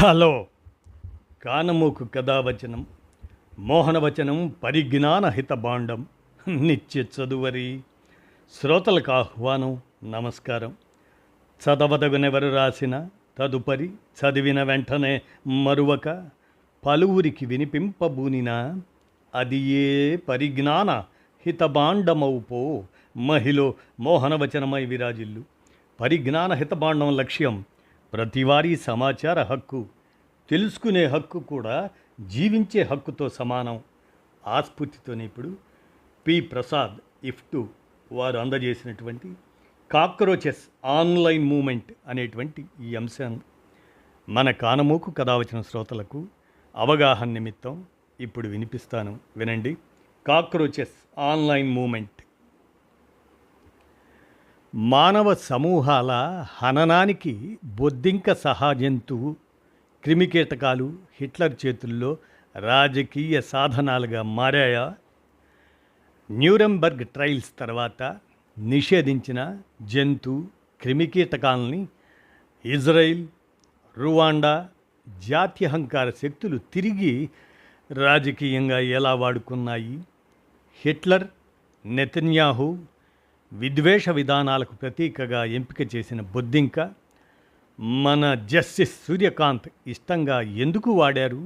Hello. కానమోకు కథావచనం మోహనవచనం పరిజ్ఞాన హితబాండం నిత్య చదువరి శ్రోతలకు ఆహ్వానం. నమస్కారం. చదవదగునెవరు రాసిన తదుపరి చదివిన వెంటనే మరువక పలువురికి వినిపింపబూనిన అది ఏ పరిజ్ఞాన హితబాండమౌపో మహిళ మోహనవచనమై విరాజిల్లు. పరిజ్ఞాన హితబాండం లక్ష్యం ప్రతివారీ సమాచార హక్కు, తెలుసుకునే హక్కు కూడా జీవించే హక్కుతో సమానం. ఆస్ఫూర్తితోనే ఇప్పుడు పి ప్రసాద్ ఇఫ్టు వారు అందజేసినటువంటి కాక్రోచెస్ ఆన్లైన్ మూమెంట్ అనేటువంటి ఈ అంశం మన కానమోకు కథావచన శ్రోతలకు అవగాహన నిమిత్తం ఇప్పుడు వినిపిస్తాను, వినండి. కాక్రోచెస్ ఆన్లైన్ మూమెంట్ మానవ సమూహాల హననానికి బొద్దింక సహజంతువు క్రిమికీటకాలు హిట్లర్ చేతుల్లో రాజకీయ సాధనాలుగా మారాయా? న్యూరెంబర్గ్ ట్రయల్స్ తర్వాత నిషేధించిన జంతు క్రిమికీటకాలని ఇజ్రాయిల్, రువాండా జాత్యహంకార శక్తులు తిరిగి రాజకీయంగా ఎలా వాడుకున్నాయి? హిట్లర్, నెతన్యాహు విద్వేష విధానాలకు ప్రతీకగా ఎంపిక చేసిన బొద్దింక మన జస్టిస్ సూర్యకాంత్ ఇష్టంగా ఎందుకు వాడారు?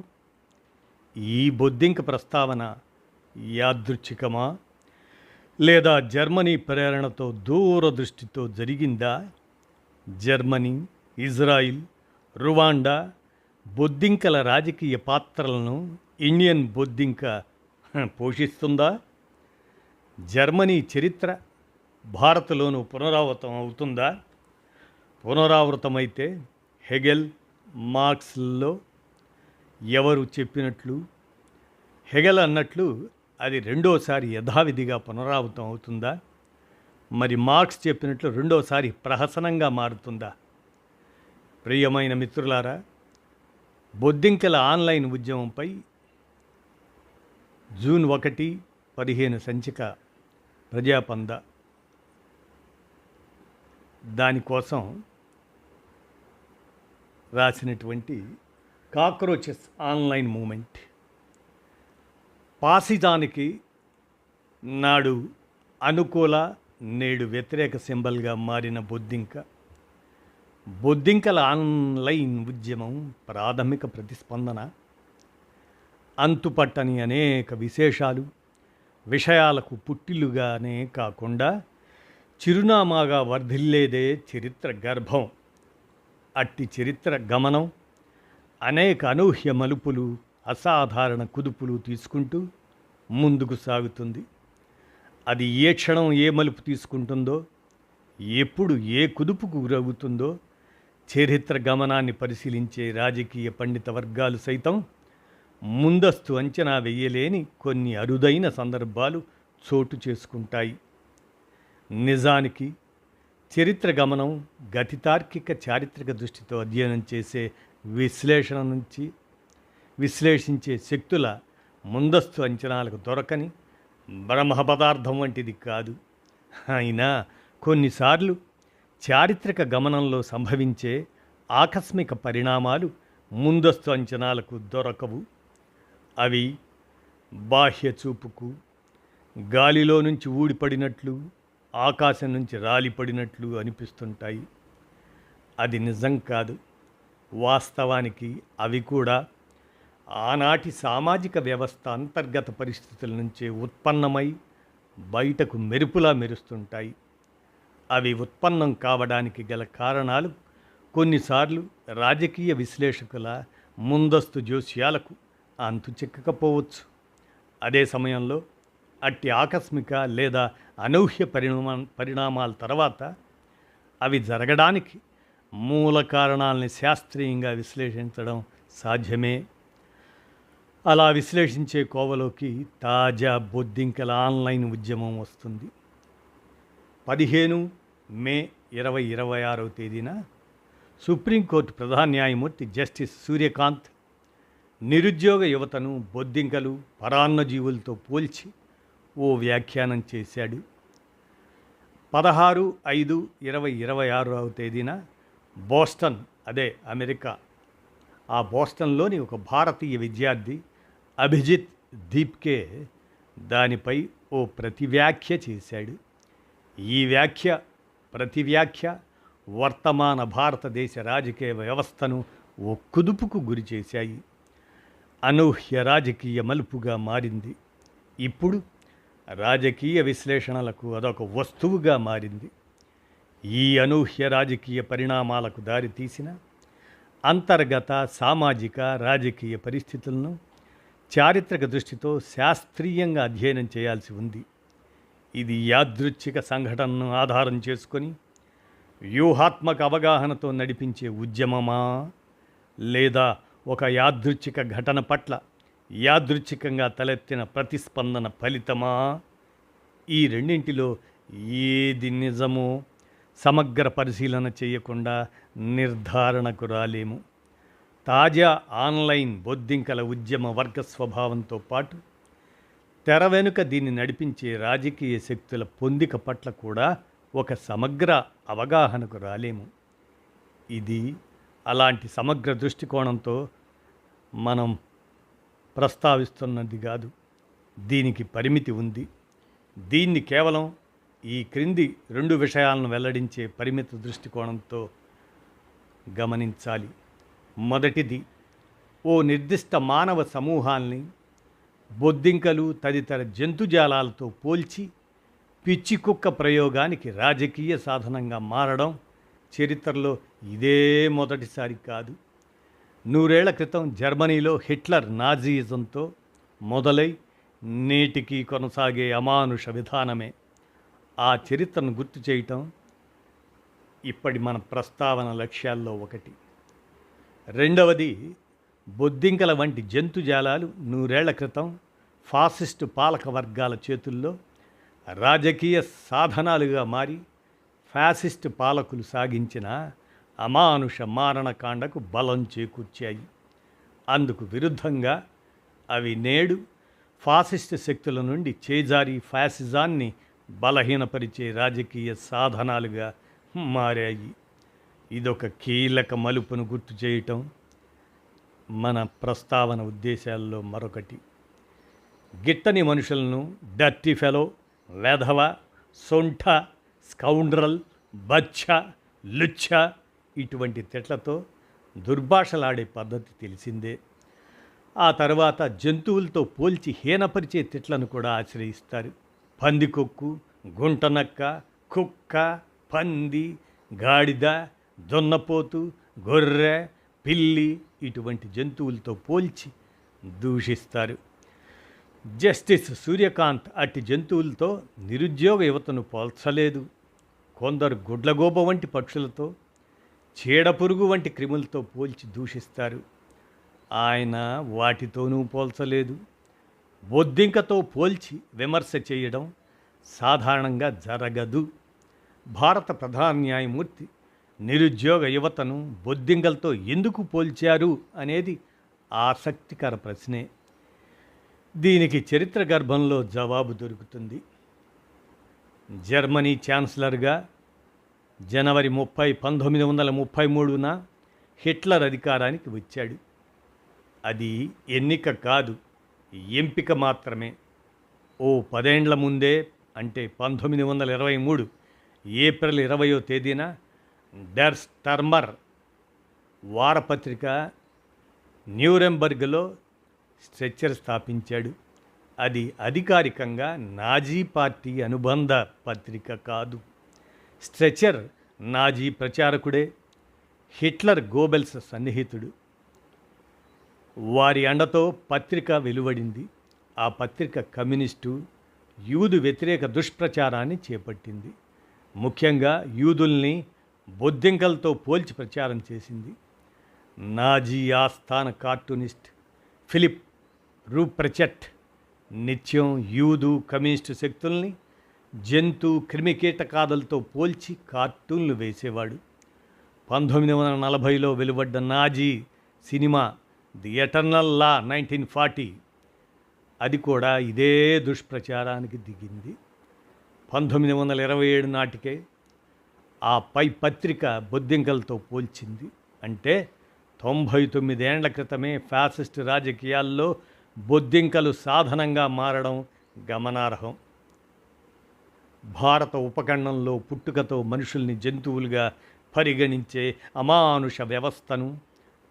ఈ బొద్దింక ప్రస్తావన యాదృచ్ఛికమా లేదా జర్మనీ ప్రేరణతో దూరదృష్టితో జరిగిందా? జర్మనీ, ఇజ్రాయిల్, రువాండా బొద్దింకల రాజకీయ పాత్రలను ఇండియన్ బొద్దింక పోషిస్తుందా? జర్మనీ చరిత్ర భారత్లోనూ పునరావృతం అవుతుందా? పునరావృతమైతే హెగెల్, మార్క్స్లో ఎవరు చెప్పినట్లు హెగెల్ అన్నట్లు అది రెండోసారి యథావిధిగా పునరావృతం అవుతుందా? మరి మార్క్స్ చెప్పినట్లు రెండోసారి ప్రహసనంగా మారుతుందా? ప్రియమైన మిత్రులారా, బొద్దింకల ఆన్లైన్ ఉద్యమంపై జూన్ 1, 15 సంచిక ప్రజాపంద. దానికోసం రాసినటువంటి కాక్రోచెస్ ఆన్లైన్ మూమెంట్. పాసిజానికి నాడు అనుకూల, నేడు వ్యతిరేక సింబల్గా మారిన బొద్దింకల ఆన్లైన్ ఉద్యమం ప్రాథమిక ప్రతిస్పందన అంతుపట్టని అనేక విషయాలకు పుట్టిల్లుగానే కాకుండా చిరునామాగా వర్ధిల్లేదే చరిత్ర గర్భం. అట్టి చరిత్ర గమనం అనేక అనూహ్య మలుపులు, అసాధారణ కుదుపులు తీసుకుంటూ ముందుకు సాగుతుంది. అది ఏ క్షణం ఏ మలుపు తీసుకుంటుందో, ఎప్పుడు ఏ కుదుపుకు గురవుతుందో చరిత్ర గమనాన్ని పరిశీలించే రాజకీయ పండిత వర్గాలు సైతం ముందస్తు అంచనా వెయ్యలేని కొన్ని అరుదైన సందర్భాలు చోటు చేసుకుంటాయి. నిజానికి చరిత్ర గమనం గతితార్కిక చారిత్రక దృష్టితో అధ్యయనం చేసే విశ్లేషించే శక్తుల ముందస్తు అంచనాలకు దొరకని బ్రహ్మ పదార్థం వంటిది కాదు. అయినా కొన్నిసార్లు చారిత్రక గమనంలో సంభవించే ఆకస్మిక పరిణామాలు ముందస్తు అంచనాలకు దొరకవు. అవి బాహ్య చూపుకు గాలిలో నుంచి ఊడిపడినట్లు, ఆకాశం నుంచి రాలిపడినట్లు అనిపిస్తుంటాయి. అది నిజం కాదు. వాస్తవానికి అవి కూడా ఆనాటి సామాజిక వ్యవస్థ అంతర్గత పరిస్థితుల నుంచే ఉత్పన్నమై బయటకు మెరుపులా మెరుస్తుంటాయి. అవి ఉత్పన్నం కావడానికి గల కారణాలు కొన్నిసార్లు రాజకీయ విశ్లేషకుల ముందస్తు జోస్యాలకు అంతు చిక్కకపోవచ్చు. అదే సమయంలో అట్టి ఆకస్మిక లేదా అనూహ్య పరిణామాల తర్వాత అవి జరగడానికి మూల కారణాలని శాస్త్రీయంగా విశ్లేషించడం సాధ్యమే. అలా విశ్లేషించే కోవలోకి తాజా బొద్దింకల ఆన్లైన్ ఉద్యమం వస్తుంది. 15 మే 2026 సుప్రీంకోర్టు ప్రధాన న్యాయమూర్తి జస్టిస్ సూర్యకాంత్ నిరుద్యోగ యువతను బొద్దింకలు, పరాన్నజీవులతో పోల్చి ఓ వ్యాఖ్యానం చేశాడు. 16/5/2026 బోస్టన్, అదే అమెరికా ఆ బోస్టన్లోని ఒక భారతీయ విద్యార్థి అభిజిత్ దీప్కే దానిపై ఓ ప్రతివ్యాఖ్య చేశాడు. ఈ ప్రతివ్యాఖ్య వర్తమాన భారతదేశ రాజకీయ వ్యవస్థను ఓ కుదుపుకు గురి చేశాయి. అనూహ్య రాజకీయ మలుపుగా మారింది. ఇప్పుడు రాజకీయ విశ్లేషణలకు అదొక వస్తువుగా మారింది. ఈ అనూహ్య రాజకీయ పరిణామాలకు దారితీసిన అంతర్గత సామాజిక రాజకీయ పరిస్థితులను చారిత్రక దృష్టితో శాస్త్రీయంగా అధ్యయనం చేయాల్సి ఉంది. ఇది యాదృచ్ఛిక సంఘటనను ఆధారం చేసుకొని వ్యూహాత్మక అవగాహనతో నడిపించే ఉద్యమమా, లేదా ఒక యాదృచ్ఛిక ఘటన పట్ల యాదృచ్ఛికంగా తలెత్తిన ప్రతిస్పందన ఫలితమా? ఈ రెండింటిలో ఏది నిజమో సమగ్ర పరిశీలన చేయకుండా నిర్ధారణకు రాలేము. తాజా ఆన్లైన్ బొద్దింకల ఉద్యమ వర్గ స్వభావంతో పాటు తెర వెనుక దీన్ని నడిపించే రాజకీయ శక్తుల పొందిక పట్ల కూడా ఒక సమగ్ర అవగాహనకు రాలేము. ఇది అలాంటి సమగ్ర దృష్టికోణంతో మనం ప్రస్తావిస్తున్నది కాదు. దీనికి పరిమితి ఉంది. దీన్ని కేవలం ఈ క్రింది 2 విషయాలను వెల్లడించే పరిమిత దృష్టికోణంతో గమనించాలి. మొదటిది, ఓ నిర్దిష్ట మానవ సమూహాల్ని బొద్దింకలు తదితర జంతుజాలాలతో పోల్చి పిచ్చి కుక్క ప్రయోగానికి రాజకీయ సాధనంగా మారడం చరిత్రలో ఇదే మొదటిసారి కాదు. 100 ఏళ్ల క్రితం జర్మనీలో హిట్లర్ నాజీయిజంతో మొదలై నేటికి కొనసాగే అమానుష విధానమే. ఆ చరిత్రను గుర్తు చేయటం ఇప్పటి మన ప్రస్తావన లక్ష్యాల్లో ఒకటి. రెండవది, బొద్దింకల వంటి జంతుజాలాలు 100 ఏళ్ల క్రితం ఫాసిస్టు పాలక వర్గాల చేతుల్లో రాజకీయ సాధనాలుగా మారి ఫ్యాసిస్టు పాలకులు సాగించిన అమానుష మారణకాండకు బలం చేకూర్చాయి. అందుకు విరుద్ధంగా అవి నేడు ఫాసిస్టు శక్తుల నుండి చేజారి ఫ్యాసిజాన్ని బలహీనపరిచే రాజకీయ సాధనాలుగా మారాయి. ఇదొక కీలక మలుపును గుర్తు చేయటం మన ప్రస్తావన ఉద్దేశాల్లో మరొకటి. గిట్టని మనుషులను డర్టీ ఫెలో, వెధవ, సొంఠ, స్కౌండ్రల్, బచ్చ, లుచ్చ ఇటువంటి తిట్లతో దుర్భాషలాడే పద్ధతి తెలిసిందే. ఆ తర్వాత జంతువులతో పోల్చి హీనపరిచే తిట్లను కూడా ఆశ్రయిస్తారు. పందికొక్కు, గుంటనక్క, కుక్క, పంది, గాడిద, దున్నపోతు, గొర్రె, పిల్లి ఇటువంటి జంతువులతో పోల్చి దూషిస్తారు. జస్టిస్ సూర్యకాంత్ అట్టి జంతువులతో నిరుద్యోగ యువతను పోల్చలేదు. కొందరు గుడ్లగోబ వంటి పక్షులతో, చీడపురుగు వంటి క్రిములతో పోల్చి దూషిస్తారు. ఆయన వాటితోనూ పోల్చలేదు. బొద్దింకతో పోల్చి విమర్శ చేయడం సాధారణంగా జరగదు. భారత ప్రధాన న్యాయమూర్తి నిరుద్యోగ యువతను బొద్దింకలతో ఎందుకు పోల్చారు అనేది ఆసక్తికర ప్రశ్నే. దీనికి చరిత్ర గర్భంలో జవాబు దొరుకుతుంది. జర్మనీ ఛాన్సలర్గా జనవరి 30, 1933న హిట్లర్ అధికారానికి వచ్చాడు. అది ఎన్నిక కాదు, ఎంపిక మాత్రమే. ఓ 10 ఏండ్ల ముందే, అంటే 1923 ఏప్రిల్ 20వ తేదీన డర్ స్టర్మర్ వారపత్రిక న్యూరెంబర్గ్లో స్ట్రెచ్చర్ స్థాపించాడు. అది అధికారికంగా నాజీ పార్టీ అనుబంధ పత్రిక కాదు. స్ట్రెచ్చర్ నాజీ ప్రచారకుడే, హిట్లర్ గోబెల్స్ సన్నిహితుడు. వారి అండతో పత్రిక వెలువడింది. ఆ పత్రిక కమ్యూనిస్టు, యూదు వ్యతిరేక దుష్ప్రచారాన్ని చేపట్టింది. ముఖ్యంగా యూదుల్ని బొద్దింకలతో పోల్చి ప్రచారం చేసింది. నాజీ ఆస్థాన కార్టూనిస్ట్ ఫిలిప్ రూప్రెచెట్ నిత్యం యూదు కమ్యూనిస్టు శక్తుల్ని జంతు క్రిమికీటకాదులతో పోల్చి కార్టూన్లు వేసేవాడు. 1940లో వెలువడ్డ నాజీ సినిమా ది ఎటర్నల్ లా 1940 అది కూడా ఇదే దుష్ప్రచారానికి దిగింది. 1927 నాటికే ఆ పై పత్రిక బొద్దింకలతో పోల్చింది. అంటే 99 ఏండ్ల క్రితమే ఫ్యాసిస్ట్ రాజకీయాల్లో బొద్దింకలు సాధనంగా మారడం గమనార్హం. భారత ఉపఖండంలో పుట్టుకతో మనుషుల్ని జంతువులుగా పరిగణించే అమానుష వ్యవస్థను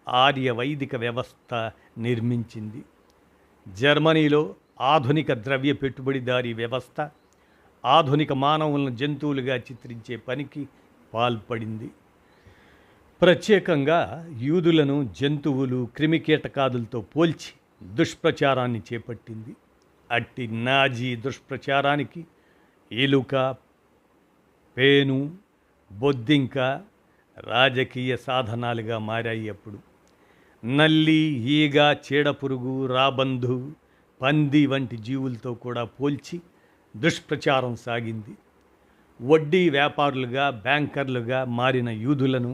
ఆర్య వైదిక వ్యవస్థ నిర్మించింది. జర్మనీలో ఆధునిక ద్రవ్య పెట్టుబడిదారీ వ్యవస్థ ఆధునిక మానవులను జంతువులుగా చిత్రించే పనికి పాల్పడింది. ప్రత్యేకంగా యూదులను జంతువులు, క్రిమికీటకాదులతో పోల్చి దుష్ప్రచారాన్ని చేపట్టింది. అట్టి నాజీ దుష్ప్రచారానికి ఎలుక, పేను, బొద్దింక రాజకీయ సాధనాలుగా మారాయి. అప్పుడు నల్లి, ఈగ, చీడపురుగు, రాబందు, పంది వంటి జీవులతో కూడా పోల్చి దుష్ప్రచారం సాగింది. వడ్డీ వ్యాపారులుగా, బ్యాంకర్లుగా మారిన యూదులను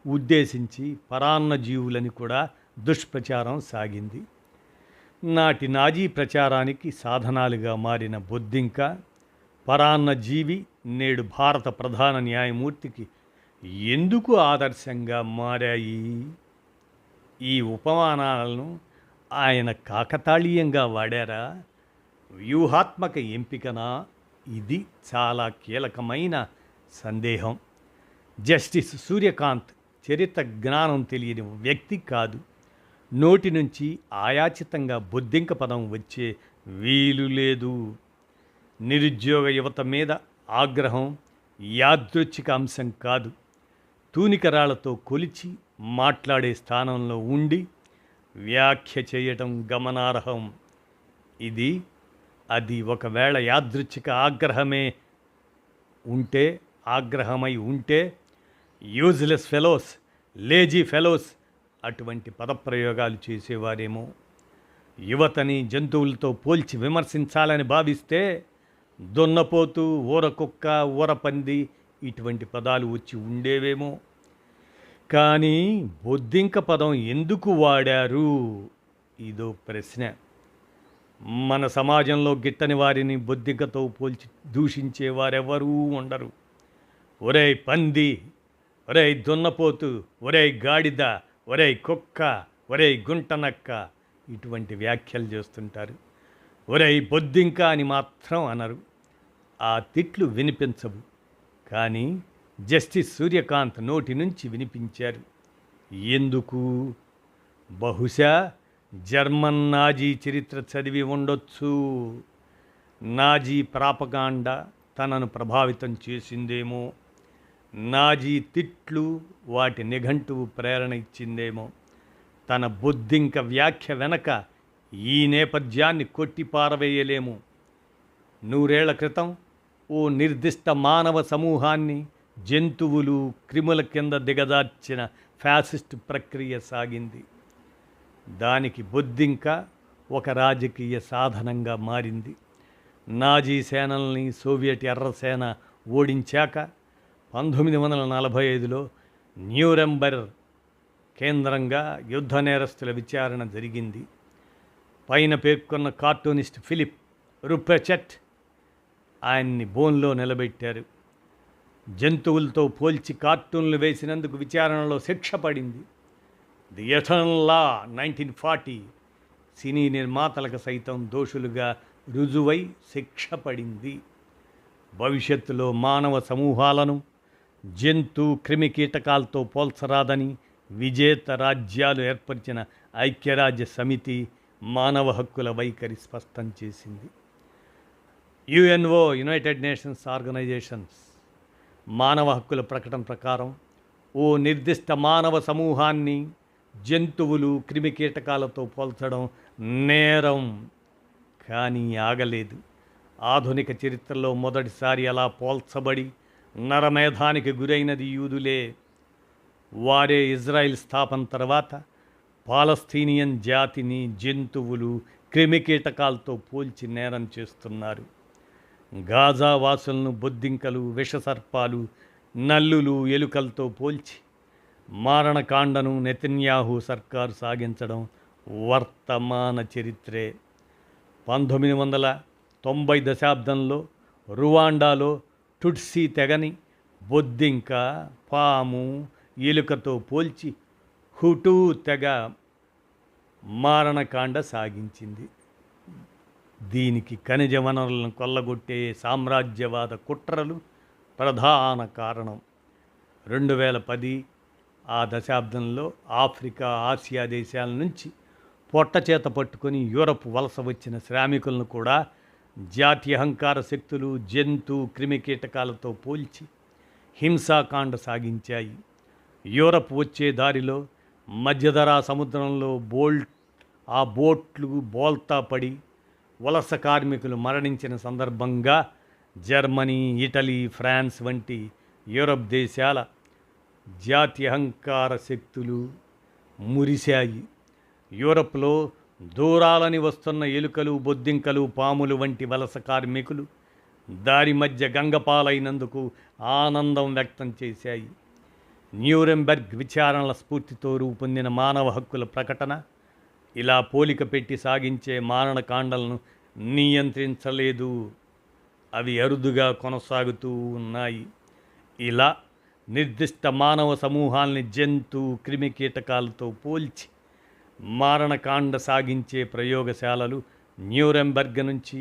ఉద్దేశించి పరాన్న జీవులని కూడా దుష్ప్రచారం సాగింది. నాటి నాజీ ప్రచారానికి సాధనాలుగా మారిన బొద్దింక, పరాన్న జీవి నేడు భారత ప్రధాన న్యాయమూర్తికి ఎందుకు ఆదర్శంగా మారాయి? ఈ ఉపమానాలను ఆయన కాకతాళీయంగా వాడారా? వ్యూహాత్మక ఎంపికనా? ఇది చాలా కీలకమైన సందేహం. జస్టిస్ సూర్యకాంత్ చరిత్ర జ్ఞానం తెలియని వ్యక్తి కాదు. నోటి నుంచి ఆయాచితంగా బొద్దింక పదం వచ్చే వీలు లేదు. నిరుద్యోగ యువత మీద ఆగ్రహం యాదృచ్ఛిక అంశం కాదు. తూనికరాళ్లతో కొలిచి మాట్లాడే స్థానంలో ఉండి వ్యాఖ్య చేయటం గమనార్హం. అది ఒకవేళ యాదృచ్ఛిక ఆగ్రహమై ఉంటే యూజ్లెస్ ఫెలోస్, లేజీ ఫెలోస్ అటువంటి పదప్రయోగాలు చేసేవారేమో. యువతని జంతువులతో పోల్చి విమర్శించాలని భావిస్తే దున్నపోతు, ఊరకుక్క, ఊరపంది ఇటువంటి పదాలు వచ్చి ఉండేవేమో. కానీ బొద్దింక పదం ఎందుకు వాడారు? ఇదో ప్రశ్న. మన సమాజంలో గిట్టని వారిని బొద్దింకతో పోల్చి దూషించేవారెవరూ ఉండరు. ఒరేయ్ పంది, ఒరేయ్ దున్నపోతు, ఒరేయ్ గాడిద, ఒరేయ్ కుక్క, ఒరేయ్ గుంటనక్క ఇటువంటి వ్యాఖ్యలు చేస్తుంటారు. ఒరేయ్ బొద్దింక అని మాత్రం అనరు. ఆ తిట్లు వినిపించవు. కానీ జస్టిస్ సూర్యకాంత్ నోటి నుంచి వినిపించారు. ఎందుకు? బహుశా జర్మన్ నాజీ చరిత్ర చదివి ఉండొచ్చు. నాజీ ప్రాపగాండ తనను ప్రభావితం చేసిందేమో. నాజీ తిట్లు, వాటి నిఘంటువు ప్రేరణ ఇచ్చిందేమో. తన బొద్దింక వ్యాఖ్య వెనక ఈ నేపథ్యాన్ని కొట్టిపారవేయలేము. 100 ఏళ్ల క్రితం ఓ నిర్దిష్ట మానవ సమూహాన్ని జంతువులు, క్రిముల కింద దిగజార్చిన ఫ్యాసిస్ట్ ప్రక్రియ సాగింది. దానికి బొద్దింక ఒక రాజకీయ సాధనంగా మారింది. నాజీ సేనల్ని సోవియట్ ఎర్రసేన ఓడించాక 1945లో న్యూరెంబర్గ్ కేంద్రంగా యుద్ధ నేరస్తుల విచారణ జరిగింది. పైన పేర్కొన్న కార్టూనిస్ట్ ఫిలిప్ రుపెచెట్ ఆయన్ని బోన్లో నిలబెట్టారు. జంతువులతో పోల్చి కార్టూన్లు వేసినందుకు విచారణలో శిక్ష పడింది. ది ఎటర్నల్ లా 1940 సినీ నిర్మాతలకు సైతం దోషులుగా రుజువై శిక్ష పడింది. భవిష్యత్తులో మానవ సమూహాలను జంతు, క్రిమి కీటకాలతో పోల్చరాదని విజేత రాజ్యాలు ఏర్పరిచిన ఐక్యరాజ్య సమితి మానవ హక్కుల వైఖరి స్పష్టం చేసింది. యుఎన్ఓ, యునైటెడ్ నేషన్స్ ఆర్గనైజేషన్స్ మానవ హక్కుల ప్రకటన ప్రకారం ఓ నిర్దిష్ట మానవ సమూహాన్ని జంతువులు, క్రిమికీటకాలతో పోల్చడం నేరం. కానీ ఆగలేదు. ఆధునిక చరిత్రలో మొదటిసారి అలా పోల్చబడి నరమేధానికి గురైనది యూదులే. వారే ఇజ్రాయిల్ స్థాపన తర్వాత పాలస్తీనియన్ జాతిని జంతువులు, క్రిమికీటకాలతో పోల్చి నేరం చేస్తున్నారు. గాజా వాసులను బొద్దింకలు, విషసర్పాలు, నల్లులు, ఎలుకలతో పోల్చి మారణకాండను నెతన్యాహు సర్కారు సాగించడం వర్తమాన చరిత్రే. 1990 దశాబ్దంలో రువాండాలో టుట్సీ తెగని బొద్దింక, పాము, ఎలుకతో పోల్చి హుటూ తెగ మారణకాండ సాగించింది. దీనికి ఖనిజ వనరులను కొల్లగొట్టే సామ్రాజ్యవాద కుట్రలు ప్రధాన కారణం. 2010 ఆ దశాబ్దంలో ఆఫ్రికా, ఆసియా దేశాల నుంచి పొట్టచేత పట్టుకొని యూరప్ వలస వచ్చిన శ్రామికులను కూడా జాత్యహంకార శక్తులు జంతు క్రిమికీటకాలతో పోల్చి హింసాకాండ సాగించాయి. యూరప్ వచ్చే దారిలో మధ్యధరా సముద్రంలో ఆ బోట్లు బోల్తా పడి వలస కార్మికులు మరణించిన సందర్భంగా జర్మనీ, ఇటలీ, ఫ్రాన్స్ వంటి యూరప్ దేశాల జాత్యహంకార శక్తులు మురిశాయి. యూరప్లో దూరాలని వస్తున్న ఎలుకలు, బొద్దింకలు, పాములు వంటి వలస కార్మికులు దారి మధ్య గంగపాలైనందుకు ఆనందం వ్యక్తం చేశాయి. న్యూరెంబెర్గ్ విచారణల స్ఫూర్తితో రూపొందిన మానవ హక్కుల ప్రకటన ఇలా పోలిక పెట్టి సాగించే మారణకాండలను నియంత్రించలేదు. అవి అరుదుగా కొనసాగుతూ ఉన్నాయి. ఇలా నిర్దిష్ట మానవ సమూహాల్ని జంతు క్రిమికీటకాలతో పోల్చి మారణకాండ సాగించే ప్రయోగశాలలు న్యూరెంబెర్గ్ నుంచి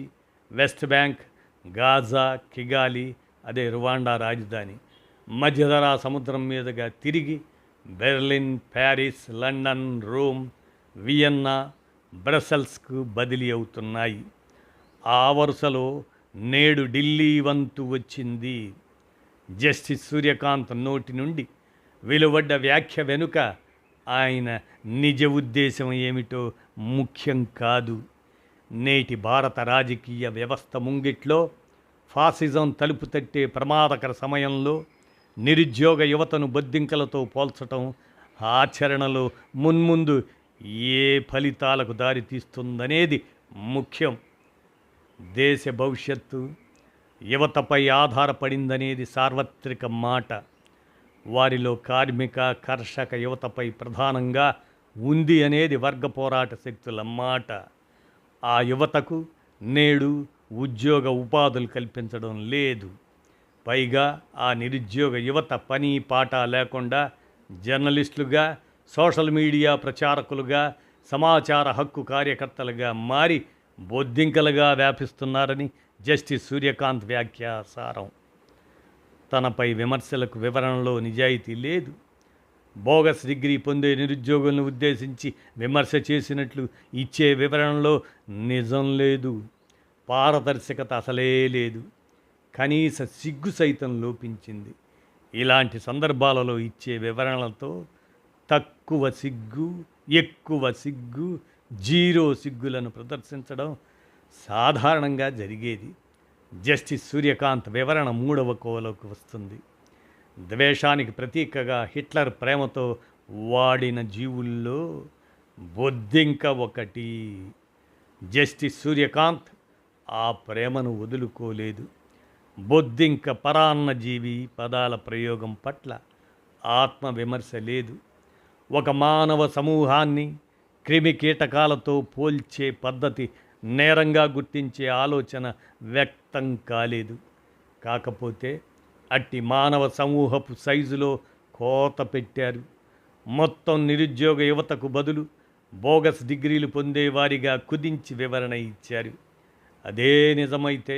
వెస్ట్ బ్యాంక్, గాజా, కిగాలి, అదే రువాండా రాజధాని, మధ్యధరా సముద్రం మీదుగా తిరిగి Berlin, Paris, London, Rome, Vienna, బ్రసెల్స్కు బదిలీ అవుతున్నాయి. ఆ వరుసలో నేడు ఢిల్లీ వంతు వచ్చింది. జస్టిస్ సూర్యకాంత్ నోటి నుండి వెలువడ్డ వ్యాఖ్య వెనుక ఆయన నిజ ఉద్దేశం ఏమిటో ముఖ్యం కాదు. నేటి భారత రాజకీయ వ్యవస్థ ముంగిట్లో ఫాసిజం తలుపు తట్టే ప్రమాదకర సమయంలో నిరుద్యోగ యువతను బొద్దింకలతో పోల్చటం ఆచరణలో మున్ముందు ఏ ఫలితాలకు దారితీస్తుందనేది ముఖ్యం. దేశ భవిష్యత్తు యువతపై ఆధారపడిందనేది సార్వత్రిక మాట. వారిలో కార్మిక, కర్షక యువతపై ప్రధానంగా ఉంది అనేది వర్గ పోరాట శక్తుల మాట. ఆ యువతకు నేడు ఉద్యోగ ఉపాధులు కల్పించడం లేదు. పైగా ఆ నిరుద్యోగ యువత పని పాట లేకుండా జర్నలిస్టులుగా, సోషల్ మీడియా ప్రచారకులుగా, సమాచార హక్కు కార్యకర్తలుగా మారి బొద్దింకలుగా వ్యాపిస్తున్నారని జస్టిస్ సూర్యకాంత్ వ్యాఖ్య సారం. తనపై విమర్శలకు వివరణలో నిజాయితీ లేదు. బోగస్ డిగ్రీ పొందే నిరుద్యోగులను ఉద్దేశించి విమర్శ చేసినట్లు ఇచ్చే వివరణలో నిజం లేదు. పారదర్శకత అసలే లేదు. కనీస సిగ్గు సైతం లోపించింది. ఇలాంటి సందర్భాలలో ఇచ్చే వివరణలతో తక్కువ సిగ్గు, ఎక్కువ సిగ్గు, జీరో సిగ్గులను ప్రదర్శించడం సాధారణంగా జరిగేది. జస్టిస్ సూర్యకాంత్ వివరణ 3వ కోవలోకి వస్తుంది. ద్వేషానికి ప్రతీకగా హిట్లర్ ప్రేమతో వాడిన జీవుల్లో బొద్దింక ఒకటి. జస్టిస్ సూర్యకాంత్ ఆ ప్రేమను వదులుకోలేదు. బొద్దింక పరాన్నజీవి పదాల ప్రయోగం పట్ల ఆత్మవిమర్శ లేదు. ఒక మానవ సమూహాన్ని క్రిమికీటకాలతో పోల్చే పద్ధతి నేరంగా గుర్తించే ఆలోచన వ్యక్తం కాలేదు. కాకపోతే అట్టి మానవ సమూహపు సైజులో కోత పెట్టారు. మొత్తం నిరుద్యోగ యువతకు బదులు బోగస్ డిగ్రీలు పొందేవారిగా కుదించి వివరణ ఇచ్చారు. అదే నిజమైతే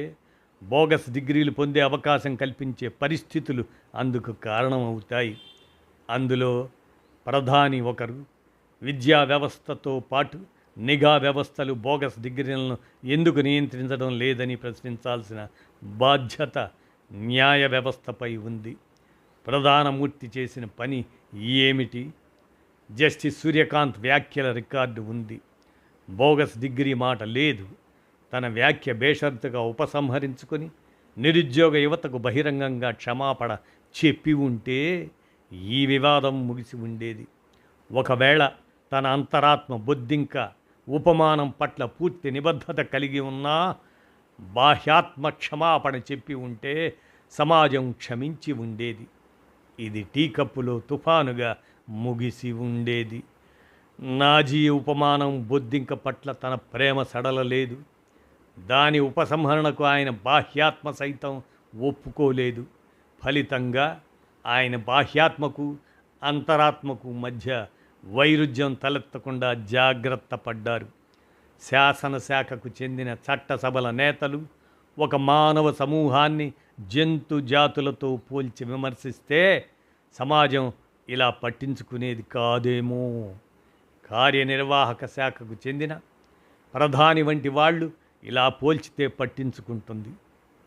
బోగస్ డిగ్రీలు పొందే అవకాశం కల్పించే పరిస్థితులు అందుకు కారణమవుతాయి. అందులో ప్రధాని ఒకరు. విద్యా వ్యవస్థతో పాటు నిఘా వ్యవస్థలు బోగస్ డిగ్రీలను ఎందుకు నియంత్రించడం లేదని ప్రశ్నించాల్సిన బాధ్యత న్యాయ వ్యవస్థపై ఉంది. ప్రధానమూర్తి చేసిన పని ఏమిటి? జస్టిస్ సూర్యకాంత్ వ్యాఖ్యల రికార్డు ఉంది. బోగస్ డిగ్రీ మాట లేదు. తన వ్యాఖ్య బేషరతుగా ఉపసంహరించుకొని నిరుద్యోగ యువతకు బహిరంగంగా క్షమాపణ చెప్పి ఉంటే ఈ వివాదం ముగిసి ఉండేది. ఒకవేళ తన అంతరాత్మ బొద్దింక ఉపమానం పట్ల పూర్తి నిబద్ధత కలిగి ఉన్నా బాహ్యాత్మ క్షమాపణ చెప్పి ఉంటే సమాజం క్షమించి ఉండేది. ఇది టీ కప్పులో తుఫానుగా ముగిసి ఉండేది. నాజీ ఉపమానం బొద్దింక పట్ల తన ప్రేమ సడలలేదు. దాని ఉపసంహరణకు ఆయన బాహ్యాత్మ సైతం ఒప్పుకోలేదు. ఫలితంగా ఆయన బాహ్యాత్మకు అంతరాత్మకు మధ్య వైరుధ్యం తలెత్తకుండా జాగ్రత్త పడ్డారు. శాసనశాఖకు చెందిన చట్టసభల నేతలు ఒక మానవ సమూహాన్ని జంతు జాతులతో పోల్చి విమర్శిస్తే సమాజం ఇలా పట్టించుకునేది కాదేమో. కార్యనిర్వాహక శాఖకు చెందిన ప్రధాని వంటి వాళ్ళు ఇలా పోల్చితే పట్టించుకుంటుంది.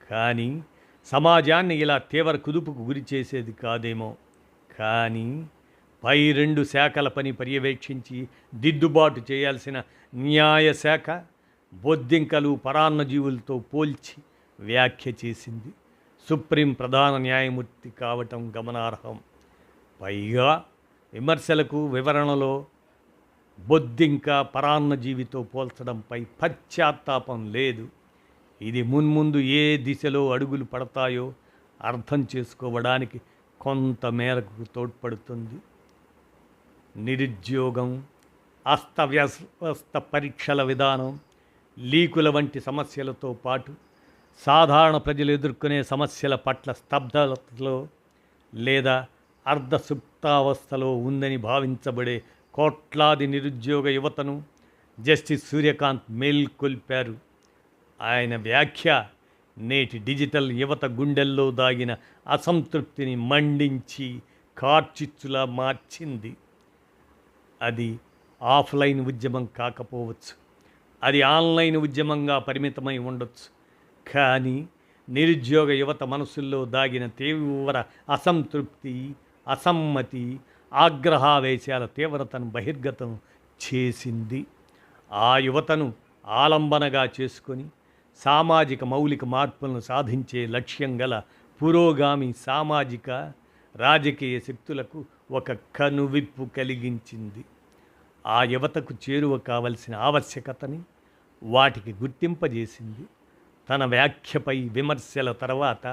కానీ సమాజాన్ని ఇలా తీవ్ర కుదుపుకు గురి చేసేది కాదేమో. కానీ పై రెండు శాఖల పని పర్యవేక్షించి దిద్దుబాటు చేయాల్సిన న్యాయశాఖ బొద్దింకలు పరాన్నజీవులతో పోల్చి వ్యాఖ్య చేసింది. సుప్రీం ప్రధాన న్యాయమూర్తి కావటం గమనార్హం. పైగా విమర్శలకు వివరణలో బొద్దింక పరాన్నజీవితో పోల్చడంపై పశ్చాత్తాపం లేదు. ఇది మున్ముందు ఏ దిశలో అడుగులు పడతాయో అర్థం చేసుకోవడానికి కొంత మేరకు తోడ్పడుతుంది. నిరుద్యోగం, అస్తవ్యస్త పరీక్షల విధానం, లీకుల వంటి సమస్యలతో పాటు సాధారణ ప్రజలు ఎదుర్కొనే సమస్యల పట్ల స్తబ్దతలో లేదా అర్ధసుప్తావస్థలో ఉందని భావించబడే కోట్లాది నిరుద్యోగ యువతను జస్టిస్ సూర్యకాంత్ మేల్కొల్పారు. ఆయన వ్యాఖ్య నేటి డిజిటల్ యువత గుండెల్లో దాగిన అసంతృప్తిని మండించి కార్చిచ్చులా మార్చింది. అది ఆఫ్లైన్ ఉద్యమం కాకపోవచ్చు, అది ఆన్లైన్ ఉద్యమంగా పరిమితమై ఉండొచ్చు. కానీ నిరుద్యోగ యువత మనసుల్లో దాగిన తీవ్ర అసంతృప్తి, అసమ్మతి, ఆగ్రహావేశాల తీవ్రతను బహిర్గతం చేసింది. ఆ యువతను ఆలంబనగా చేసుకొని సామాజిక మౌలిక మార్పులను సాధించే లక్ష్యం గల పురోగామి సామాజిక రాజకీయ శక్తులకు ఒక కనువిప్పు కలిగించింది. ఆ యువతకు చేరువ కావలసిన ఆవశ్యకతని వాటికి గుర్తింపజేసింది. తన వ్యాఖ్యపై విమర్శల తర్వాత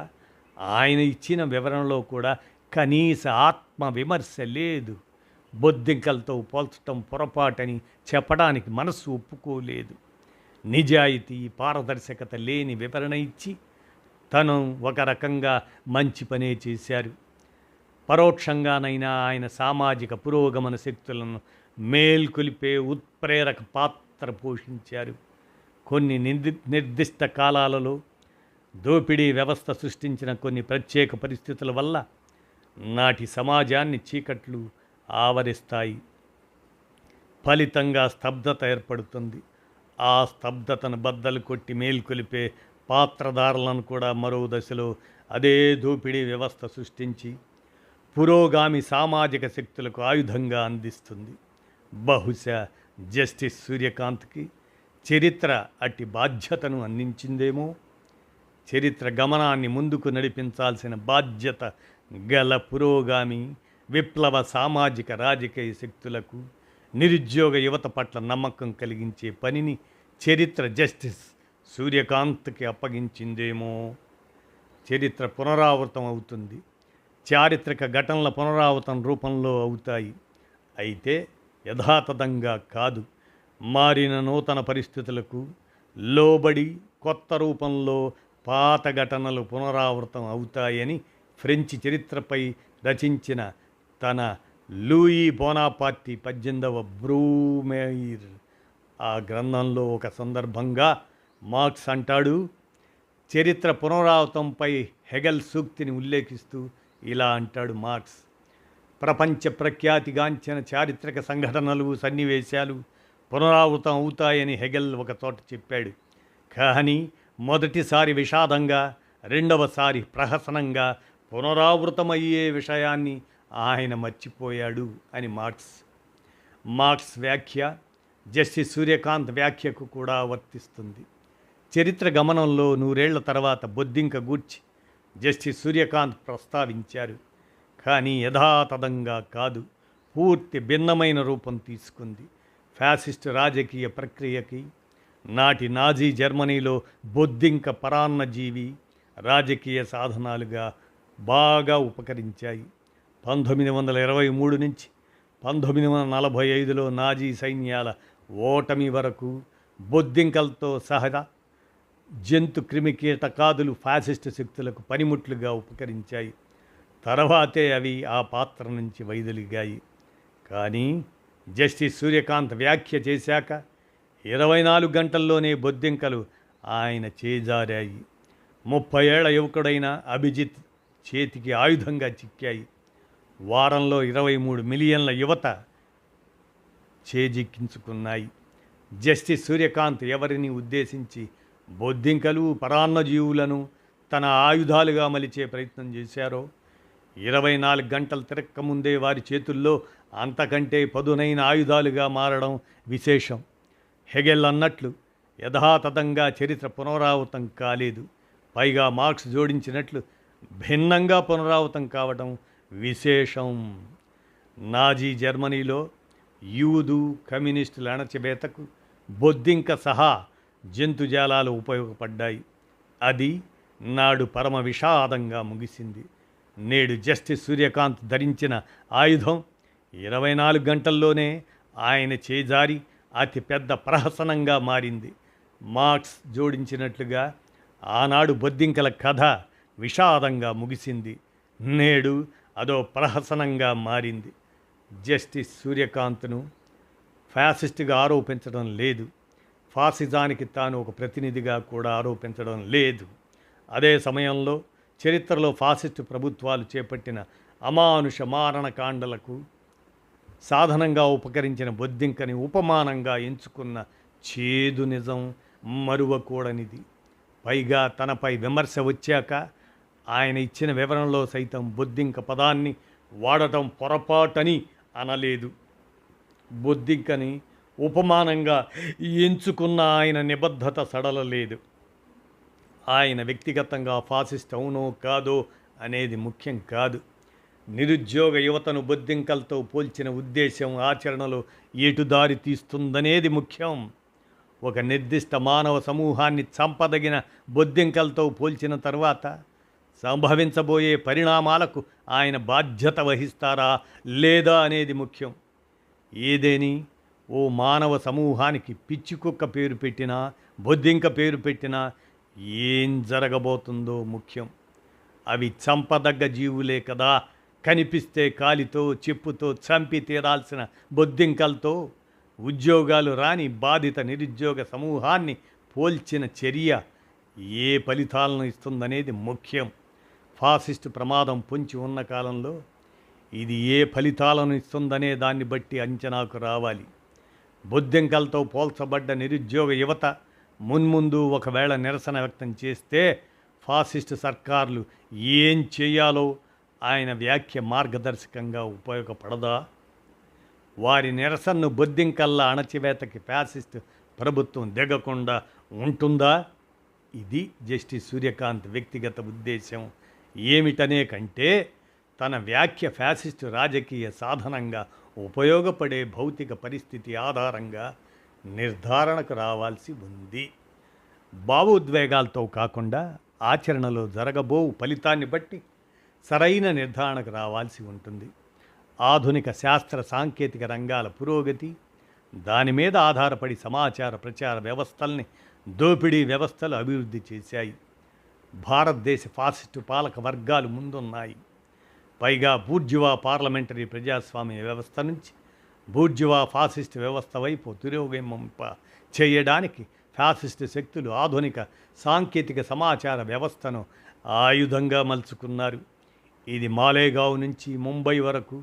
ఆయన ఇచ్చిన వివరణలో కూడా కనీస ఆత్మ విమర్శ లేదు. బొద్దింకలతో పోల్చటం పొరపాటని చెప్పడానికి మనస్సు ఒప్పుకోలేదు. నిజాయితీ, పారదర్శకత లేని వివరణ ఇచ్చి తను ఒక రకంగా మంచి పనే చేశారు. పరోక్షంగానైనా ఆయన సామాజిక పురోగమన శక్తులను మేల్కొలిపే ఉత్ప్రేరక పాత్ర పోషించారు. కొన్ని నిర్దిష్ట కాలాలలో దోపిడీ వ్యవస్థ సృష్టించిన కొన్ని ప్రత్యేక పరిస్థితుల వల్ల నాటి సమాజాన్ని చీకట్లు ఆవరిస్తాయి. ఫలితంగా స్తబ్దత ఏర్పడుతుంది. ఆ స్తబ్దతను బద్దలు కొట్టి మేల్కొలిపే పాత్రధారులను కూడా మరో దశలో అదే దోపిడీ వ్యవస్థ సృష్టించి పురోగామి సామాజిక శక్తులకు ఆయుధంగా అందిస్తుంది. బహుశా జస్టిస్ సూర్యకాంత్కి చరిత్ర అట్టి బాధ్యతను అందించిందేమో. చరిత్ర గమనాన్ని ముందుకు నడిపించాల్సిన బాధ్యత గల పురోగామి విప్లవ సామాజిక రాజకీయ శక్తులకు నిరుద్యోగ యువత పట్ల నమ్మకం కలిగించే పనిని చరిత్ర జస్టిస్ సూర్యకాంత్కి అప్పగించిందేమో. చరిత్ర పునరావృతం అవుతుంది. చారిత్రక ఘటనల పునరావృతం రూపంలో అవుతాయి. అయితే యథాతథంగా కాదు. మారిన నూతన పరిస్థితులకు లోబడి కొత్త రూపంలో పాత ఘటనలు పునరావృతం అవుతాయని ఫ్రెంచి చరిత్రపై రచించిన తన లూయి బోనాపార్టీ 18వ బ్రూమెయిర్ ఆ గ్రంథంలో ఒక సందర్భంగా మార్క్స్ అంటాడు. చరిత్ర పునరావృతంపై హెగెల్ సూక్తిని ఉల్లేఖిస్తూ ఇలా అంటాడు మార్క్స్: ప్రపంచ ప్రఖ్యాతిగాంచిన చారిత్రక సంఘటనలు, సన్నివేశాలు పునరావృతం అవుతాయని హెగెల్ ఒక చోట చెప్పాడు. కానీ మొదటిసారి విషాదంగా, రెండవసారి ప్రహసనంగా పునరావృతమయ్యే విషయాన్ని ఆయన మర్చిపోయాడు అని మార్క్స్ వ్యాఖ్య జస్టిస్ సూర్యకాంత్ వ్యాఖ్యకు కూడా వర్తిస్తుంది. చరిత్ర గమనంలో 100 ఏళ్ల తర్వాత బొద్దింక గూర్చి జస్టిస్ సూర్యకాంత్ ప్రస్తావించారు. కానీ యథాతథంగా కాదు, పూర్తి భిన్నమైన రూపం తీసుకుంది. ఫ్యాసిస్టు రాజకీయ ప్రక్రియకి నాటి నాజీ జర్మనీలో బొద్దింక పరాన్నజీవి రాజకీయ సాధనాలుగా బాగా ఉపకరించాయి. 1923 నుంచి 1945లో నాజీ సైన్యాల ఓటమి వరకు బొద్దింకలతో సహా జంతు క్రిమికీటకాదులు ఫ్యాసిస్టు శక్తులకు పనిముట్లుగా ఉపకరించాయి. తర్వాతే అవి ఆ పాత్ర నుంచి వైదొలిగాయి. కానీ జస్టిస్ సూర్యకాంత్ వ్యాఖ్య చేశాక 24 గంటల్లోనే బొద్దింకలు ఆయన చేజారాయి. 30 ఏళ్ల యువకుడైన అభిజిత్ చేతికి ఆయుధంగా చిక్కాయి. వారంలో 23 మిలియన్ల యువత చేజిక్కించుకున్నాయి. జస్టిస్ సూర్యకాంత్ ఎవరిని ఉద్దేశించి బొద్దింకలు పరాన్నజీవులను తన ఆయుధాలుగా మలిచే ప్రయత్నం చేశారో 24 గంటలు తిరక్కముందే వారి చేతుల్లో అంతకంటే పదునైన ఆయుధాలుగా మారడం విశేషం. హెగెల్ అన్నట్లు యథాతథంగా చరిత్ర పునరావృతం కాలేదు, పైగా మార్క్స్ జోడించినట్లు భిన్నంగా పునరావృతం కావడం విశేషం. నాజీ జర్మనీలో యూదు కమ్యూనిస్టుల అణచివేతకు బొద్దింక సహా జంతుజాలాలు ఉపయోగపడ్డాయి. అది నాడు పరమ విషాదంగా ముగిసింది. నేడు జస్టిస్ సూర్యకాంత్ ధరించిన ఆయుధం 24 గంటల్లోనే ఆయన చేజారి అతి పెద్ద ప్రహసనంగా మారింది. మార్క్స్ జోడించినట్లుగా ఆనాడు బొద్దింకల కథ విషాదంగా ముగిసింది, నేడు అదో ప్రహసనంగా మారింది. జస్టిస్ సూర్యకాంత్ను ఫ్యాసిస్టుగా ఆరోపించడం లేదు, ఫాసిజానికి తాను ఒక ప్రతినిధిగా కూడా ఆరోపించడం లేదు. అదే సమయంలో చరిత్రలో ఫాసిస్టు ప్రభుత్వాలు చేపట్టిన అమానుష మారణకాండలకు సాధనంగా ఉపకరించిన బొద్దింకని ఉపమానంగా ఎంచుకున్న చేదు నిజం మరువకూడనిది. పైగా తనపై విమర్శ వచ్చాక ఆయన ఇచ్చిన వివరణలో సైతం బొద్దింక పదాన్ని వాడటం పొరపాటని అనలేదు. బొద్దింకని ఉపమానంగా ఎంచుకున్న ఆయన నిబద్ధత సడలలేదు. ఆయన వ్యక్తిగతంగా ఫాసిస్ట్ అవునో కాదో అనేది ముఖ్యం కాదు. నిరుద్యోగ యువతను బొద్దింకలతో పోల్చిన ఉద్దేశం ఆచరణలో ఎటుదారి తీస్తుందనేది ముఖ్యం. ఒక నిర్దిష్ట మానవ సమూహాన్ని చంపదగిన బొద్దింకలతో పోల్చిన తర్వాత సంభవించబోయే పరిణామాలకు ఆయన బాధ్యత వహిస్తారా లేదా అనేది ముఖ్యం. ఏదేని ఓ మానవ సమూహానికి పిచ్చి కుక్క పేరు పెట్టినా బొద్దింక పేరు పెట్టినా ఏం జరగబోతుందో ముఖ్యం. అవి చంపదగ్గ జీవులే కదా. కనిపిస్తే కాలితో చెప్పుతో చంపి తీరాల్సిన బొద్దింకలతో ఉద్యోగాలు రాని బాధిత నిరుద్యోగ సమూహాన్ని పోల్చిన చర్య ఏ ఫలితాలను ఇస్తుందనేది ముఖ్యం. ఫాసిస్టు ప్రమాదం పొంచి ఉన్న కాలంలో ఇది ఏ ఫలితాలను ఇస్తుందనే దాన్ని బట్టి అంచనాకు రావాలి. బొద్దింకలతో పోల్చబడ్డ నిరుద్యోగ యువత మున్ముందు ఒకవేళ నిరసన వ్యక్తం చేస్తే ఫాసిస్టు సర్కార్లు ఏం చేయాలో ఆయన వ్యాఖ్య మార్గదర్శకంగా ఉపయోగపడదా? వారి నిరసనను బొద్దింకల్లా అణచివేతకి ఫ్యాసిస్ట్ ప్రభుత్వం దిగకుండా ఉంటుందా? ఇది జస్టిస్ సూర్యకాంత్ వ్యక్తిగత ఉద్దేశం ఏమిటనే కంటే తన వ్యాఖ్య ఫ్యాసిస్టు రాజకీయ సాధనంగా ఉపయోగపడే భౌతిక పరిస్థితి ఆధారంగా నిర్ధారణకు రావాల్సి ఉంది. భావోద్వేగాలతో కాకుండా ఆచరణలో జరగబో ఫలితాన్ని బట్టి సరైన నిర్ధారణకు రావాల్సి ఉంటుంది. ఆధునిక శాస్త్ర సాంకేతిక రంగాల పురోగతి, దాని మీద ఆధారపడి సమాచార ప్రచార వ్యవస్థల్ని దోపిడీ వ్యవస్థలు అభివృద్ధి చేశాయి. భారతదేశ ఫాసిస్టు పాలక వర్గాలు ముందున్నాయి. పైగా బూర్జువా పార్లమెంటరీ ప్రజాస్వామ్య వ్యవస్థ నుంచి బూర్జువా ఫాసిస్టు వ్యవస్థ వైపు తిరోగమింప చేయడానికి ఫ్యాసిస్టు శక్తులు ఆధునిక సాంకేతిక సమాచార వ్యవస్థను ఆయుధంగా మలుచుకున్నారు. ఇది మాలేగావ్ నుంచి ముంబై వరకు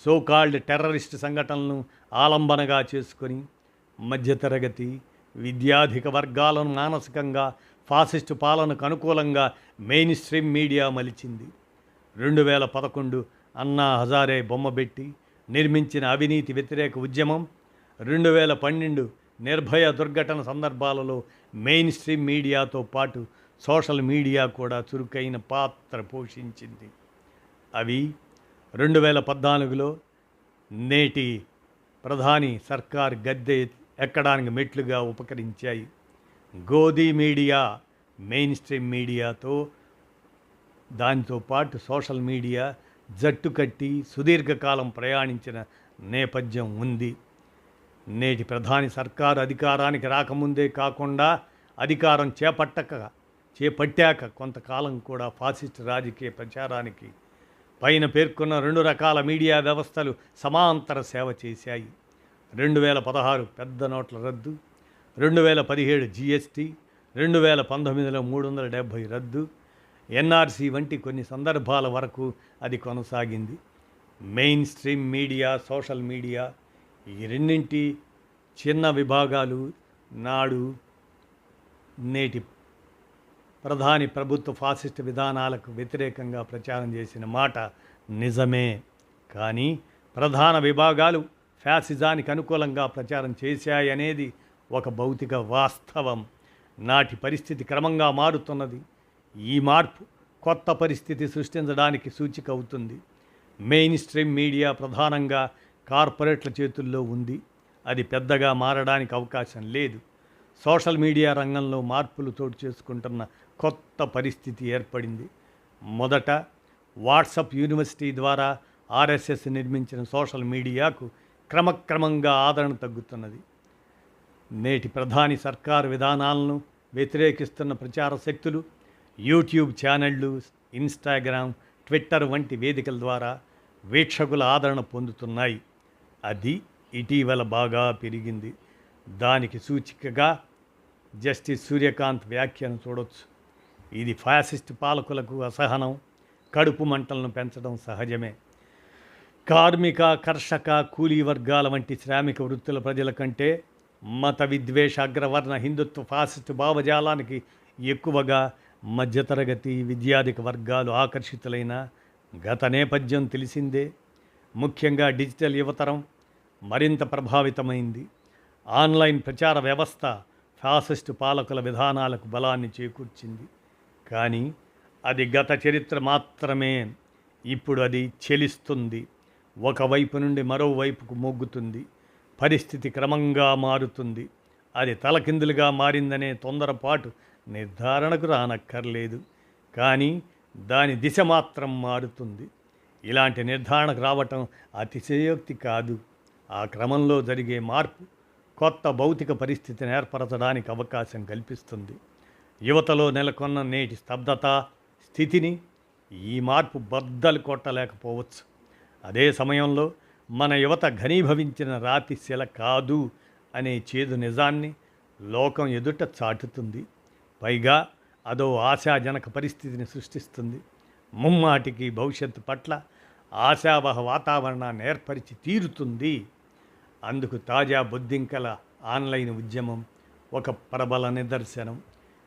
సోకాల్డ్ టెర్రరిస్ట్ సంఘటనలను ఆలంబనగా చేసుకొని మధ్యతరగతి విద్యాధిక వర్గాలను మానసికంగా ఫాసిస్టు పాలనకు అనుకూలంగా main stream media మలిచింది. 2011 Anna Hazare బొమ్మబెట్టి నిర్మించిన అవినీతి వ్యతిరేక ఉద్యమం, 2012 నిర్భయ దుర్ఘటన సందర్భాలలో మెయిన్ స్ట్రీమ్ మీడియాతో పాటు సోషల్ మీడియా కూడా చురుకైన పాత్ర పోషించింది. అవి 2014లో నేటి ప్రధాని సర్కార్ గద్దె ఎక్కడానికి మెట్లుగా ఉపకరించాయి. గోధీ మీడియా మెయిన్ స్ట్రీమ్ మీడియాతో దానితో పాటు సోషల్ మీడియా జట్టు కట్టి సుదీర్ఘకాలం ప్రయాణించిన నేపథ్యం ఉంది. నేటి ప్రధాని సర్కారు అధికారానికి రాకముందే కాకుండా అధికారం చేపట్టాక కొంతకాలం కూడా ఫాసిస్ట్ రాజకీయ ప్రచారానికి పైన పేర్కొన్న 2 రకాల మీడియా వ్యవస్థలు సమాంతర సేవ చేశాయి. 2016 పెద్ద నోట్ల రద్దు, 2017 జీఎస్టీ, 2019లో 370 రద్దు, ఎన్ఆర్సీ వంటి కొన్ని సందర్భాల వరకు అది కొనసాగింది. Main stream media, social media ఈ రెండింటి చిన్న విభాగాలు నాడు నేటి ప్రధాని ప్రభుత్వ ఫాసిస్ట్ విధానాలకు వ్యతిరేకంగా ప్రచారం చేసిన మాట నిజమే. కానీ ప్రధాన విభాగాలు ఫ్యాసిజానికి అనుకూలంగా ప్రచారం చేశాయనేది ఒక భౌతిక వాస్తవం. నాటి పరిస్థితి క్రమంగా మారుతున్నది. ఈ మార్పు కొత్త పరిస్థితి సృష్టించడానికి సూచిక అవుతుంది. మెయిన్ స్ట్రీమ్ మీడియా ప్రధానంగా కార్పొరేట్ల చేతుల్లో ఉంది. అది పెద్దగా మారడానికి అవకాశం లేదు. సోషల్ మీడియా రంగంలో మార్పులు చోటు చేసుకుంటున్న కొత్త పరిస్థితి ఏర్పడింది. మొదట వాట్సాప్ యూనివర్సిటీ ద్వారా ఆర్ఎస్ఎస్ నిర్మించిన సోషల్ మీడియాకు క్రమక్రమంగా ఆదరణ తగ్గుతున్నది. నేటి ప్రధాని సర్కారు విధానాలను వ్యతిరేకిస్తున్న ప్రచార శక్తులు యూట్యూబ్ ఛానళ్ళు, ఇన్స్టాగ్రామ్, ట్విట్టర్ వంటి వేదికల ద్వారా వీక్షకుల ఆదరణ పొందుతున్నాయి. అది ఇటీవల బాగా పెరిగింది. దానికి సూచికగా జస్టిస్ సూర్యకాంత్ వ్యాఖ్యను చూడొచ్చు. ఇది ఫ్యాసిస్ట్ పాలకులకు అసహనం, కడుపు మంటలను పెంచడం సహజమే. కార్మిక, కర్షక, కూలీ వర్గాల వంటి శ్రామిక వృత్తుల ప్రజల కంటే మత విద్వేష, అగ్రవర్ణ, హిందుత్వ, ఫాసిస్ట్ భావజాలానికి ఎక్కువగా మధ్యతరగతి, విద్యాధిక వర్గాలు ఆకర్షితులైన గత నేపథ్యం తెలిసిందే. ముఖ్యంగా డిజిటల్ యువతరం మరింత ప్రభావితమైంది. ఆన్లైన్ ప్రచార వ్యవస్థ ఫ్యాసిస్టు పాలకుల విధానాలకు బలాన్ని చేకూర్చింది. కానీ అది గత చరిత్ర మాత్రమే. ఇప్పుడు అది చెలిస్తుంది. ఒకవైపు నుండి మరోవైపుకు మొగ్గుతుంది. పరిస్థితి క్రమంగా మారుతుంది. అది తలకిందులుగా మారిందనే తొందరపాటు నిర్ధారణకు రానక్కర్లేదు. కానీ దాని దిశ మాత్రం మారుతుంది. ఇలాంటి నిర్ధారణకు రావటం అతిశయోక్తి కాదు. ఆ క్రమంలో జరిగే మార్పు కొత్త భౌతిక పరిస్థితిని ఏర్పరచడానికి అవకాశం కల్పిస్తుంది. యువతలో నెలకొన్న నేటి స్తబ్దత స్థితిని ఈ మార్పు బద్దలు కొట్టలేకపోవచ్చు. అదే సమయంలో మన యువత ఘనీభవించిన రాతి శిల కాదు అనే చేదు నిజాన్ని లోకం ఎదుట చాటుతుంది. పైగా అదో ఆశాజనక పరిస్థితిని సృష్టిస్తుంది. ముమ్మాటికి భవిష్యత్తు పట్ల ఆశావహ వాతావరణాన్ని ఏర్పరిచి తీరుతుంది. అందుకు తాజా బొద్దింకల ఆన్లైన్ ఉద్యమం ఒక ప్రబల నిదర్శనం.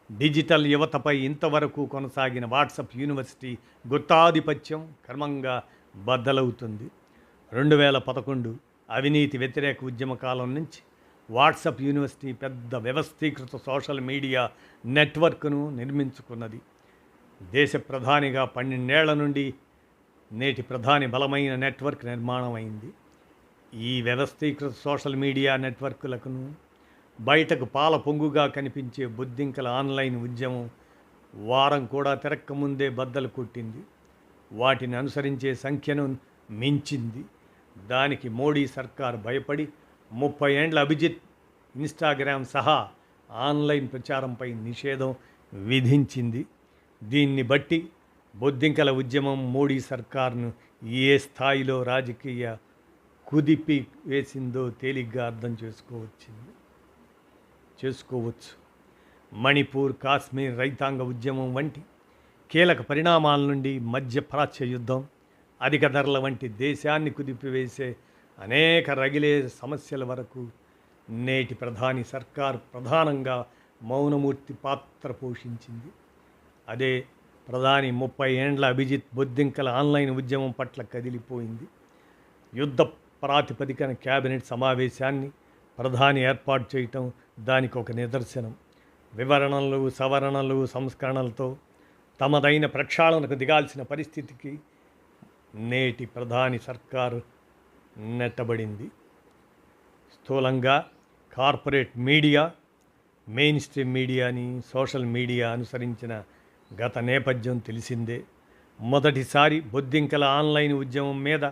డిజిటల్ యువతపై ఇంతవరకు కొనసాగిన వాట్సాప్ యూనివర్సిటీ గుత్తాధిపత్యం క్రమంగా బద్దలవుతుంది. 2011 అవినీతి వ్యతిరేక ఉద్యమ కాలం నుంచి వాట్సాప్ యూనివర్సిటీ పెద్ద వ్యవస్థీకృత సోషల్ మీడియా నెట్వర్క్ను నిర్మించుకున్నది. దేశ ప్రధానిగా 12 ఏళ్ల నుండి నేటి ప్రధాని బలమైన నెట్వర్క్ నిర్మాణం అయింది. ఈ వ్యవస్థీకృత సోషల్ మీడియా నెట్వర్క్లకును బయటకు పాల పొంగుగా కనిపించే బొద్దింకల ఆన్లైన్ ఉద్యమం వారం కూడా తిరక్కముందే బద్దలు కొట్టింది. వాటిని అనుసరించే సంఖ్యను మించింది. దానికి మోడీ సర్కార్ భయపడి 30 ఏండ్ల అభిజిత్ ఇన్స్టాగ్రామ్ సహా ఆన్లైన్ ప్రచారంపై నిషేధం విధించింది. దీన్ని బట్టి బొద్దింకల ఉద్యమం మోడీ సర్కార్ను ఏ స్థాయిలో రాజకీయ కుదిపి వేసిందో తేలిగ్గా అర్థం చేసుకోవచ్చు. మణిపూర్, కాశ్మీర్ రైతాంగ ఉద్యమం వంటి కీలక పరిణామాల నుండి మధ్యప్రాచ్య యుద్ధం, అధిక ధరల వంటి దేశాన్ని కుదిపివేసే అనేక రగిలే సమస్యల వరకు నేటి ప్రధాని సర్కార్ ప్రధానంగా మౌనమూర్తి పాత్ర పోషించింది. అదే ప్రధాని 30 ఏండ్ల అభిజిత్ బొద్దింకల ఆన్లైన్ ఉద్యమం పట్ల కదిలిపోయింది. యుద్ధ ప్రాతిపదికన క్యాబినెట్ సమావేశాన్ని ప్రధాని ఏర్పాటు చేయటం దానికి ఒక నిదర్శనం. వివరణలు, సవరణలు, సంస్కరణలతో తమదైన ప్రక్షాళనకు దిగాల్సిన పరిస్థితికి నేటి ప్రధాని సర్కారు నెట్టబడింది. స్థూలంగా కార్పొరేట్ మీడియా, మెయిన్ స్ట్రీమ్ మీడియాని సోషల్ మీడియా అనుసరించిన గత నేపథ్యం తెలిసిందే. మొదటిసారి బొద్దింకల ఆన్లైన్ ఉద్యమం మీద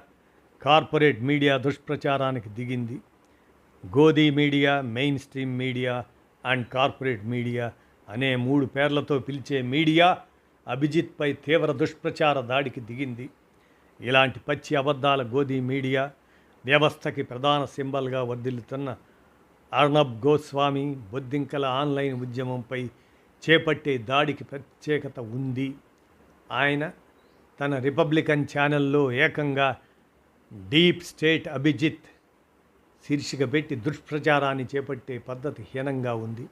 కార్పొరేట్ మీడియా దుష్ప్రచారానికి దిగింది. Godi media, main stream media and corporate media అనే 3 పేర్లతో పిలిచే మీడియా అభిజిత్పై తీవ్ర దుష్ప్రచార దాడికి దిగింది. ఇలాంటి పచ్చి అబద్ధాల గోధీ మీడియా వ్యవస్థకి ప్రధాన సింబల్గా వర్ధిల్లుతున్న అర్నబ్ గోస్వామి బొద్దింకల ఆన్లైన్ ఉద్యమంపై చేపట్టే దాడికి ప్రత్యేకత ఉంది. ఆయన తన రిపబ్లికన్ ఛానల్లో ఏకంగా డీప్ స్టేట్ అభిజిత్ శీర్షిక పెట్టి దుష్ప్రచారాన్ని చేపట్టే పద్ధతి హీనంగా ఉంది.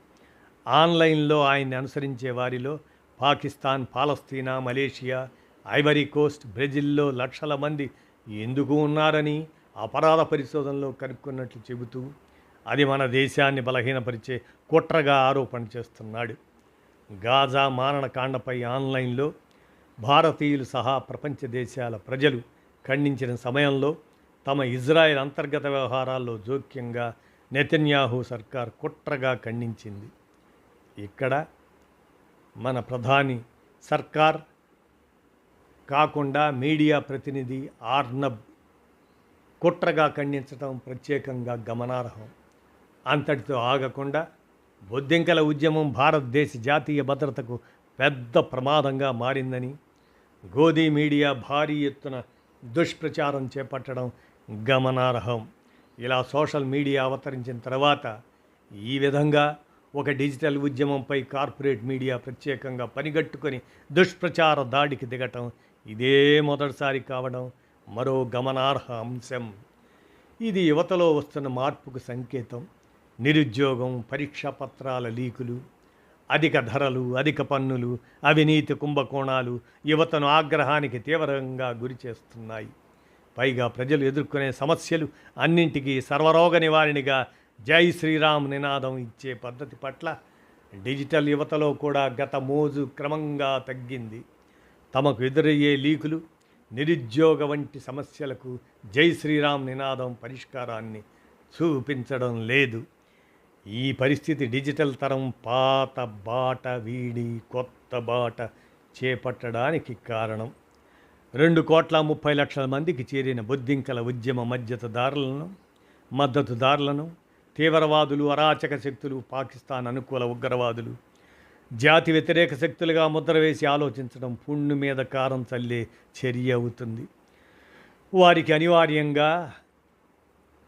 ఆన్లైన్లో ఆయన్ని అనుసరించే వారిలో పాకిస్తాన్, పాలస్తీనా, మలేషియా, ఐవరీ కోస్ట్, బ్రెజిల్లో లక్షల మంది ఎందుకు ఉన్నారని అపరాధ పరిశోధనలో కనుక్కున్నట్లు చెబుతూ అది మన దేశాన్ని బలహీనపరిచే కుట్రగా ఆరోపణ చేస్తున్నాడు. గాజా మారణకాండపై ఆన్లైన్లో భారతీయులు సహా ప్రపంచ దేశాల ప్రజలు ఖండించిన సమయంలో తమ ఇజ్రాయెల్ అంతర్గత వ్యవహారాల్లో జోక్యంగా నెతన్యాహు సర్కార్ కుట్రగా ఖండించింది. ఇక్కడ మన ప్రధాని సర్కార్ కాకుండా మీడియా ప్రతినిధి ఆర్నబ్ కుట్రగా ఖండించడం ప్రత్యేకంగా గమనార్హం. అంతటితో ఆగకుండా బొద్దింకల ఉద్యమం భారతదేశ జాతీయ భద్రతకు పెద్ద ప్రమాదంగా మారిందని గోధీ మీడియా భారీ ఎత్తున దుష్ప్రచారం చేపట్టడం గమనార్హం. ఇలా సోషల్ మీడియా అవతరించిన తర్వాత ఈ విధంగా ఒక డిజిటల్ ఉద్యమంపై కార్పొరేట్ మీడియా ప్రత్యేకంగా పనిగట్టుకొని దుష్ప్రచార దాడికి దిగటం ఇదే మొదటిసారి కావడం మరో గమనార్హ అంశం. ఇది యువతలో వస్తున్న మార్పుకు సంకేతం. నిరుద్యోగం, పరీక్షా పత్రాల లీకులు, అధిక ధరలు, అధిక పన్నులు, అవినీతి కుంభకోణాలు యువతను ఆగ్రహానికి తీవ్రంగా గురి చేస్తున్నాయి. పైగా ప్రజలు ఎదుర్కొనే సమస్యలు అన్నింటికీ సర్వరోగ నివారణగా జై శ్రీరామ్ నినాదం ఇచ్చే పద్ధతి పట్ల డిజిటల్ యువతలో కూడా గత మోజు క్రమంగా తగ్గింది. తమకు ఎదురయ్యే లీకులు, నిరుద్యోగ వంటి సమస్యలకు జై శ్రీరామ్ నినాదం పరిష్కారాన్ని చూపించడం లేదు. ఈ పరిస్థితి డిజిటల్ తరం పాత బాట వీడి కొత్త బాట చేపట్టడానికి కారణం. 2,30,00,000 మందికి చేరిన బొద్దింకల ఉద్యమ మద్దతుదారులను తీవ్రవాదులు, అరాచక శక్తులు, పాకిస్తాన్ అనుకూల ఉగ్రవాదులు, జాతి వ్యతిరేక శక్తులుగా ముద్ర వేసి ఆలోచించడం పుండు మీద కారం చల్లే చర్య అవుతుంది. వారికి అనివార్యంగా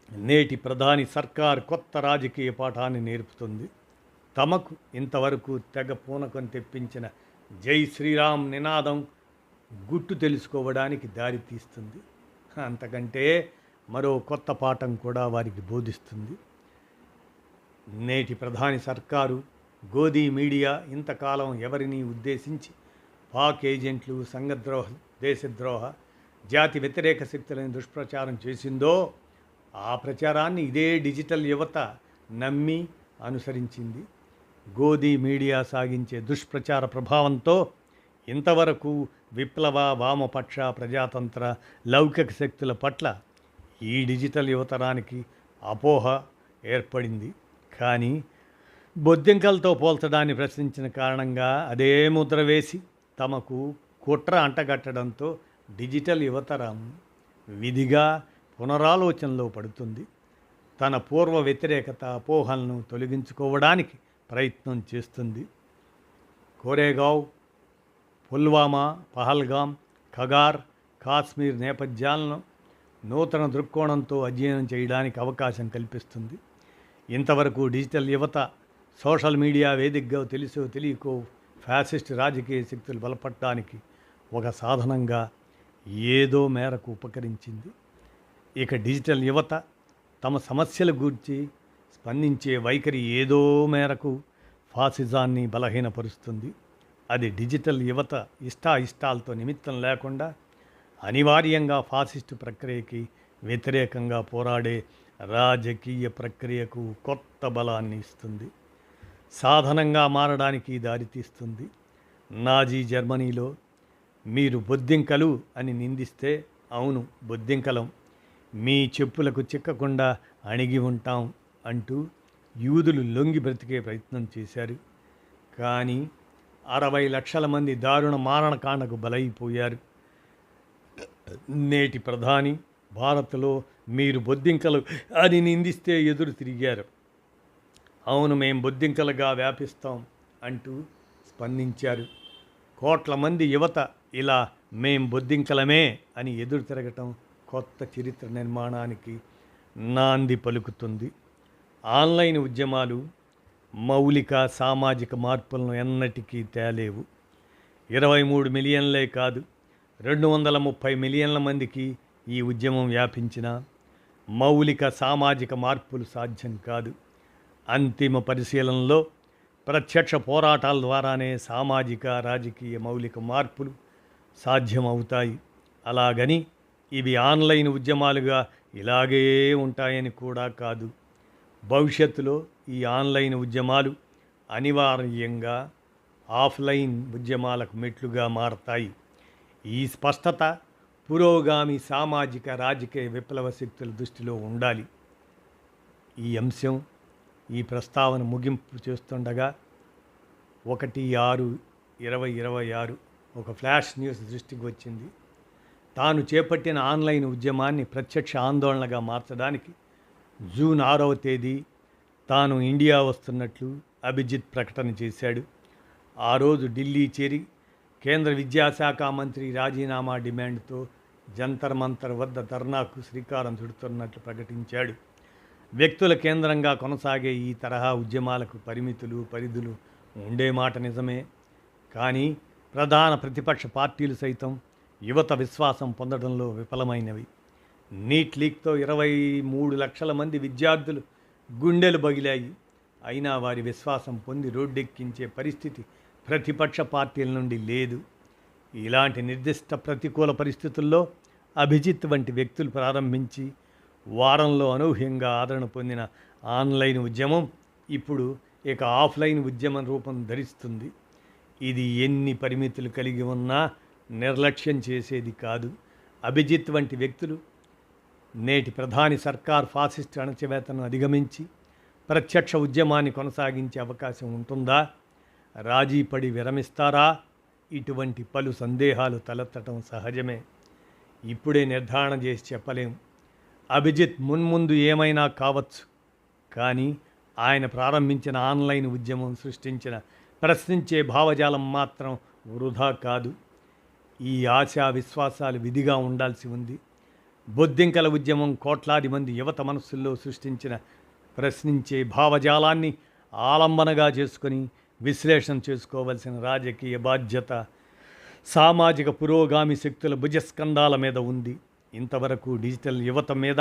నేటి ప్రధాని సర్కార్ కొత్త రాజకీయ పాఠాన్ని నేర్పుతుంది. తమకు ఇంతవరకు తెగ పూనకం తెప్పించిన జై శ్రీరామ్ నినాదం గుట్టు తెలుసుకోవడానికి దారి తీస్తుంది. అంతకంటే మరో కొత్త పాఠం కూడా వారికి బోధిస్తుంది. నేటి ప్రధాని సర్కారు గోధీ మీడియా ఇంతకాలం ఎవరిని ఉద్దేశించి పాక్ ఏజెంట్లు, సంఘద్రోహ, దేశద్రోహ, జాతి వ్యతిరేక శక్తులను దుష్ప్రచారం చేసిందో ఆ ప్రచారాన్ని ఇదే డిజిటల్ యువత నమ్మి అనుసరించింది. గోధీ మీడియా సాగించే దుష్ప్రచార ప్రభావంతో ఇంతవరకు విప్లవ, వామపక్ష, ప్రజాతంత్ర, లౌకిక శక్తుల పట్ల ఈ డిజిటల్ యువతరానికి అపోహ ఏర్పడింది. కానీ బొద్దింకలతో పోల్చడాన్ని ప్రశ్నించిన కారణంగా అదే ముద్ర వేసి తమకు కుట్ర అంటగట్టడంతో డిజిటల్ యువతరం విధిగా పునరాలోచనలో పడుతుంది. తన పూర్వ వ్యతిరేకత, అపోహలను తొలగించుకోవడానికి ప్రయత్నం చేస్తుంది. కోరేగావ్, పుల్వామా, పహల్గాం, ఖగార్, కాశ్మీర్ నేపథ్యాలను నూతన దృక్కోణంతో అధ్యయనం చేయడానికి అవకాశం కల్పిస్తుంది. ఇంతవరకు డిజిటల్ యువత సోషల్ మీడియా వేదికగా తెలుసో తెలియకో ఫ్యాసిస్ట్ రాజకీయ శక్తులు బలపడటానికి ఒక సాధనంగా ఏదో మేరకు ఉపకరించింది. ఇక డిజిటల్ యువత తమ సమస్యల గురించి స్పందించే వైఖరి ఏదో మేరకు ఫాసిజాన్ని బలహీనపరుస్తుంది. అది డిజిటల్ యువత ఇష్టాలతో నిమిత్తం లేకుండా అనివార్యంగా ఫాసిస్టు ప్రక్రియకి వ్యతిరేకంగా పోరాడే రాజకీయ ప్రక్రియకు కొత్త బలాన్ని ఇస్తుంది, సాధనంగా మారడానికి దారితీస్తుంది. నాజీ జర్మనీలో మీరు బొద్దింకలు అని నిందిస్తే, అవును బొద్దింకలం, మీ చెప్పులకు చిక్కకుండా అణిగి ఉంటాం అంటూ యూదులు లొంగి బ్రతికే ప్రయత్నం చేశారు. కానీ 60 లక్షల మంది దారుణ మారణకాండకు బలైపోయారు. నేటి ప్రధాని భారత్లో మీరు బొద్దింకలు అని నిందిస్తే ఎదురు తిరిగారు. అవును, మేం బొద్దింకలుగా వ్యాపిస్తాం అంటూ స్పందించారు. కోట్ల మంది యువత ఇలా మేం బొద్దింకలమే అని ఎదురు తిరగటం కొత్త చరిత్ర నిర్మాణానికి నాంది పలుకుతుంది. ఆన్లైన్ ఉద్యమాలు మౌలిక సామాజిక మార్పులను ఎన్నటికీ తేలేవు. 23 మిలియన్లే కాదు, 230 మిలియన్ల మందికి ఈ ఉద్యమం వ్యాపించిన మౌలిక సామాజిక మార్పులు సాధ్యం కాదు. అంతిమ పరిశీలనలో ప్రత్యక్ష పోరాటాల ద్వారానే సామాజిక రాజకీయ మౌలిక మార్పులు సాధ్యమవుతాయి. అలాగని ఇవి ఆన్లైన్ ఉద్యమాలుగా ఇలాగే ఉంటాయని కూడా కాదు. భవిష్యత్తులో ఈ ఆన్లైన్ ఉద్యమాలు అనివార్యంగా ఆఫ్లైన్ ఉద్యమాలకు మెట్లుగా మారతాయి. ఈ స్పష్టత పురోగామి సామాజిక రాజకీయ విప్లవ శక్తుల దృష్టిలో ఉండాలి. ఈ అంశం, ఈ ప్రస్తావన ముగింపు చేస్తుండగా 1/6/2026 ఒక ఫ్లాష్ న్యూస్ దృష్టికి వచ్చింది. తాను చేపట్టిన ఆన్లైన్ ఉద్యమాన్ని ప్రత్యక్ష ఆందోళనగా మార్చడానికి జూన్ 6వ తేదీ తాను ఇండియా వస్తున్నట్లు అభిజిత్ ప్రకటన చేశాడు. ఆ రోజు ఢిల్లీ చేరి కేంద్ర విద్యాశాఖ మంత్రి రాజీనామా డిమాండ్తో జంతర్ మంతర్ వద్ద ధర్నాకు శ్రీకారం చుడుతున్నట్లు ప్రకటించాడు. వ్యక్తుల కేంద్రంగా కొనసాగే ఈ తరహా ఉద్యమాలకు పరిమితులు, పరిధులు ఉండే మాట నిజమే. కానీ ప్రధాన ప్రతిపక్ష పార్టీలు సైతం యువత విశ్వాసం పొందడంలో విఫలమైనవి. నీట్ లీక్తో 23 లక్షల మంది విద్యార్థులు గుండెలు బగిలాయి. అయినా వారి విశ్వాసం పొంది రోడ్డెక్కించే పరిస్థితి ప్రతిపక్ష పార్టీల నుండి లేదు. ఇలాంటి నిర్దిష్ట ప్రతికూల పరిస్థితుల్లో అభిజిత్ వంటి వ్యక్తులు ప్రారంభించి వారంలో అనూహ్యంగా ఆదరణ పొందిన ఆన్లైన్ ఉద్యమం ఇప్పుడు ఇక ఆఫ్లైన్ ఉద్యమం రూపం ధరిస్తుంది. ఇది ఎన్ని పరిమితులు కలిగి ఉన్నా నిర్లక్ష్యం చేసేది కాదు. అభిజిత్ వంటి వ్యక్తులు నేటి ప్రధాని సర్కార్ ఫాసిస్టు అణచివేతను అధిగమించి ప్రత్యక్ష ఉద్యమాన్ని కొనసాగించే అవకాశం ఉంటుందా? రాజీపడి విరమిస్తారా? ఇటువంటి పలు సందేహాలు తలెత్తడం సహజమే. ఇప్పుడే నిర్ధారణ చేసి చెప్పలేం. అభిజిత్ మున్ముందు ఏమైనా కావచ్చు. కానీ ఆయన ప్రారంభించిన ఆన్లైన్ ఉద్యమం సృష్టించిన ప్రశ్నించే భావజాలం మాత్రం వృధా కాదు. ఈ ఆశా విశ్వాసాలు విధిగా ఉండాల్సి ఉంది. బొద్దింకల ఉద్యమం కోట్లాది మంది యువత మనస్సుల్లో సృష్టించిన ప్రశ్నించే భావజాలాన్ని ఆలంబనగా చేసుకొని విశ్లేషణ చేసుకోవలసిన రాజకీయ బాధ్యత సామాజిక పురోగామి శక్తుల భుజస్కంధాల మీద ఉంది. ఇంతవరకు డిజిటల్ యువత మీద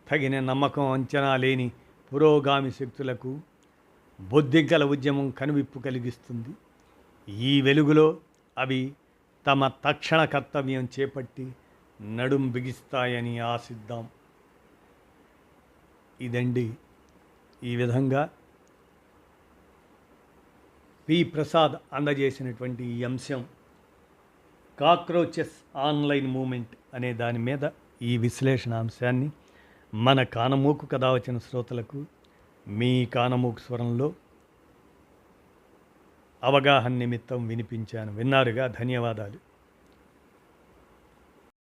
తగిన నమ్మకం, అంచనా లేని పురోగామి శక్తులకు బొద్దింకల ఉద్యమం కనువిప్పు కలిగిస్తుంది. ఈ వెలుగులో అవి తమ తక్షణ కర్తవ్యం చేపట్టి నడుం బిగిస్తాయని ఆశిద్దాం. ఇదండి. ఈ విధంగా పి ప్రసాద్ అందజేసినటువంటి ఈ అంశం కాక్రోచెస్ ఆన్లైన్ మూమెంట్ అనే దాని మీద ఈ విశ్లేషణ అంశాన్ని మన కానమూకు కథ వచ్చిన శ్రోతలకు మీ కానమూకు స్వరంలో అవగాహన నిమిత్తం వినిపించాను. విన్నారుగా, ధన్యవాదాలు.